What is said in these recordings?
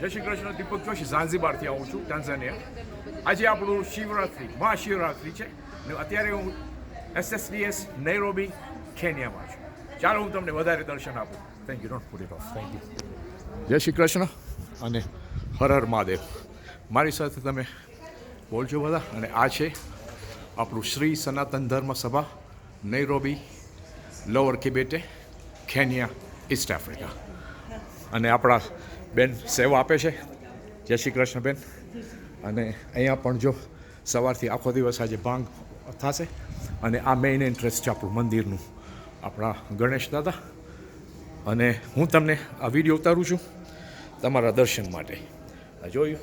જય શ્રી કૃષ્ણ. દીપક જોશી ઝાંઝીબારથી આવું છું, ટાન્ઝાનિયા. આજે આપણું શિવરાત્રિ, મહાશિવરાત્રિ છે ને અત્યારે હું SSDS નૈરોબી કેન્યામાં છું. ચાલો હું તમને વધારે દર્શન આપું. Thank you. Don't put it of. Thank you. જય શ્રી કૃષ્ણ અને હર હર મહાદેવ. મારી સાથે તમે બોલજો બધા. અને આ છે આપણું શ્રી સનાતન ધર્મ સભા Nairobi lower કિબેટે, Kenya, East Africa. અને આપણા બેન સેવા આપે છે. જય શ્રી કૃષ્ણ બેન. અને અહીંયા પણ જો સવારથી આખો દિવસ આજે ભાંગ થશે. અને આ મેઇન એન્ટ્રન્સ છે આપણું મંદિરનું, આપણા ગણેશ દાદા. અને હું તમને આ વિડીયો ઉતારું છું તમારા દર્શન માટે. આ જોયું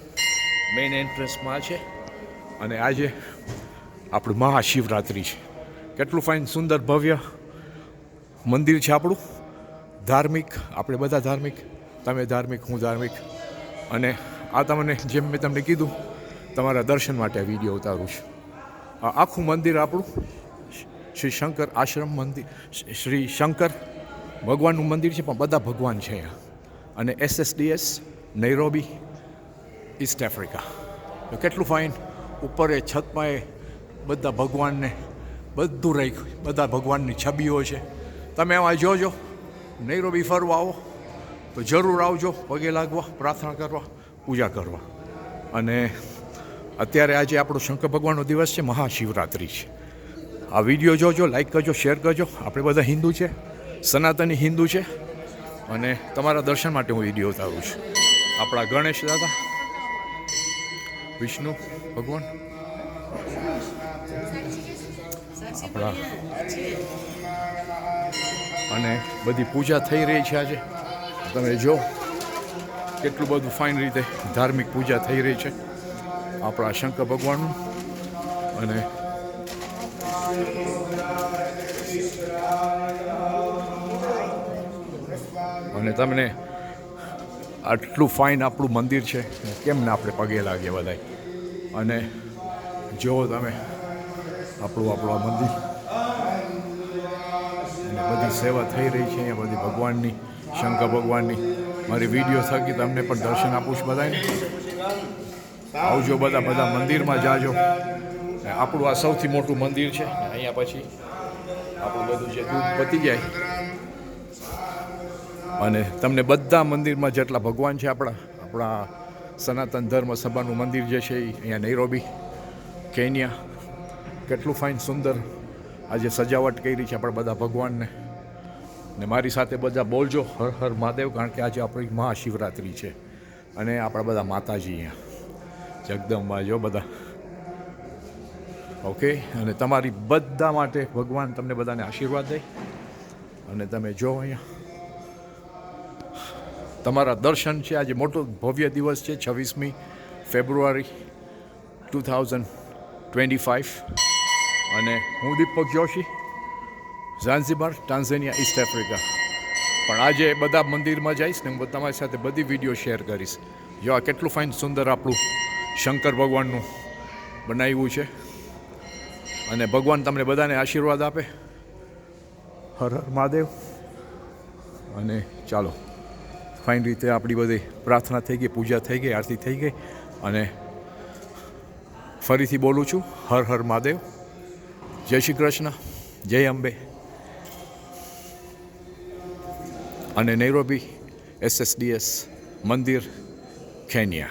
મેઇન એન્ટ્રન્સમાં છે. અને આજે આપણું મહાશિવરાત્રિ છે. કેટલું ફાઇન સુંદર ભવ્ય મંદિર છે આપણું. ધાર્મિક, આપણે બધા ધાર્મિક, તમે ધાર્મિક, હું ધાર્મિક. અને આ તમને જેમ મેં તમને કીધું તમારા દર્શન માટે આ વિડીયો ઉતારું છું. આ આખું મંદિર આપણું શ્રી શંકર આશ્રમ મંદિર, શ્રી શંકર ભગવાનનું મંદિર છે, પણ બધા ભગવાન છે અહીંયા. અને SSDS નૈરોબી ઈસ્ટ આફ્રિકા. તો કેટલું ફાઇન. ઉપર એ છતમાં એ બધા ભગવાનને બધું રાખ્યું, બધા ભગવાનની છબીઓ છે. તમે એમાં જોજો. નૈરોબી ફરવા આવો તો જરૂર આવજો, પગે લાગવા, પ્રાર્થના કરવા, પૂજા કરવા. અને અત્યારે આજે આપણો શંકર ભગવાનનો દિવસ છે, મહાશિવરાત્રિ છે. આ વિડીયો જોજો, લાઈક કરજો, શેર કરજો. આપણે બધા હિન્દુ છે, સનાતની હિન્દુ છે. અને તમારા દર્શન માટે હું વિડીયો ઉતારું છું. આપણા ગણેશ દાદા, વિષ્ણુ ભગવાન, આપણા અને બધી પૂજા થઈ રહી છે આજે. તમે જો કેટલું બધું ફાઇન રીતે ધાર્મિક પૂજા થઈ રહી છે આપણા શંકર ભગવાનનું. અને તમને આટલું ફાઇન આપણું મંદિર છે, કેમ ને આપણે પગે લાગીએ બધાય. અને જુઓ તમે આપણું આ મંદિર. અને બધી સેવા થઈ રહી છે અહીંયા, બધી ભગવાનની, શંકર ભગવાનની. મારી વિડીયો થકી તમને પણ દર્શન આપું છું બધાને. આવજો બધા મંદિરમાં જાજો. આપણું આ સૌથી મોટું મંદિર છે. અહીંયા પછી આપણું બધું જે દૂધ પતી જાય. અને તમને બધા મંદિરમાં જેટલા ભગવાન છે આપણા સનાતન ધર્મ સભાનું મંદિર જે છે એ અહીંયા નૈરોબી કેન્યા. કેટલું ફાઇન સુંદર આજે સજાવટ કરી છે આપણા બધા ભગવાનને. ને મારી સાથે બધા બોલજો હર હર મહાદેવ, કારણ કે આજે આપણી મહાશિવરાત્રિ છે. અને આપણા બધા માતાજી અહીંયા જગદંબા જો બધા. ઓકે. અને તમારી બધા માટે ભગવાન તમને બધાને આશીર્વાદ દે. અને તમે જો અહીંયા તમારા દર્શન છે. આજે મોટો ભવ્ય દિવસ છે, 26મી ફેબ્રુઆરી 2025. અને હું Deepak Joshi, Zanzibar, Tanzania, east Africa. પણ આજે બધા મંદિરમાં જઈશ ને હું તમારી સાથે બધી વિડીયો શેર કરીશ. જો આ કેટલું ફાઇન સુંદર આપણું શંકર ભગવાનનું બનાવ્યું છે. અને ભગવાન તમને બધાને આશીર્વાદ આપે. હર હર મહાદેવ. અને ચાલો ફાઇન રીતે આપણી બધી પ્રાર્થના થઈ ગઈ, પૂજા થઈ ગઈ, આરતી થઈ ગઈ. અને ફરીથી બોલું છું, હર હર મહાદેવ. જય શ્રી કૃષ્ણ, જય અંબે. અને નૈરોબી SSDS મંદિર, કેન્યા.